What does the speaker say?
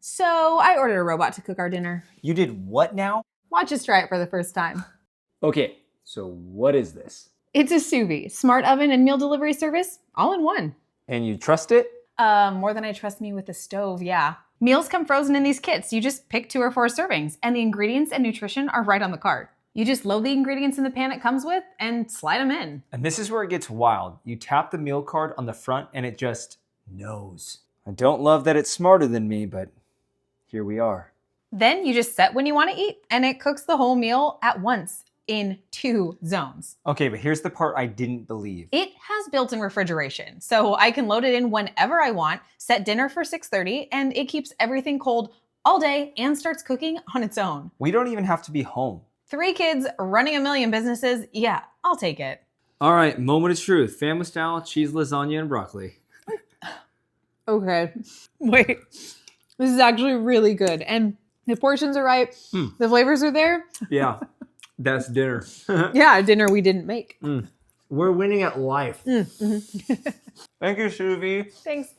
So I ordered a robot to cook our dinner. You did what now? Watch us try it for the first time. Okay, so what is this? It's a Suvie, smart oven and meal delivery service, all in one. And you trust it? More than I trust me with the stove, yeah. Meals come frozen in these kits. You just pick 2 or 4 servings, and the ingredients and nutrition are right on the cart. You just load the ingredients in the pan it comes with and slide them in. And this is where it gets wild. You tap the meal card on the front and it just knows. I don't love that it's smarter than me, but here we are. Then you just set when you want to eat, and it cooks the whole meal at once in 2 zones. Okay, but here's the part I didn't believe. It has built-in refrigeration, so I can load it in whenever I want, set dinner for 6:30, and it keeps everything cold all day and starts cooking on its own. We don't even have to be home. 3 kids running a million businesses, yeah, I'll take it. All right, moment of truth. Family style, cheese lasagna and broccoli. Okay, wait. This is actually really good, and the portions are right, the flavors are there. Yeah, that's dinner. Yeah, dinner we didn't make. We're winning at life. Thank you, Suvie. Thanks.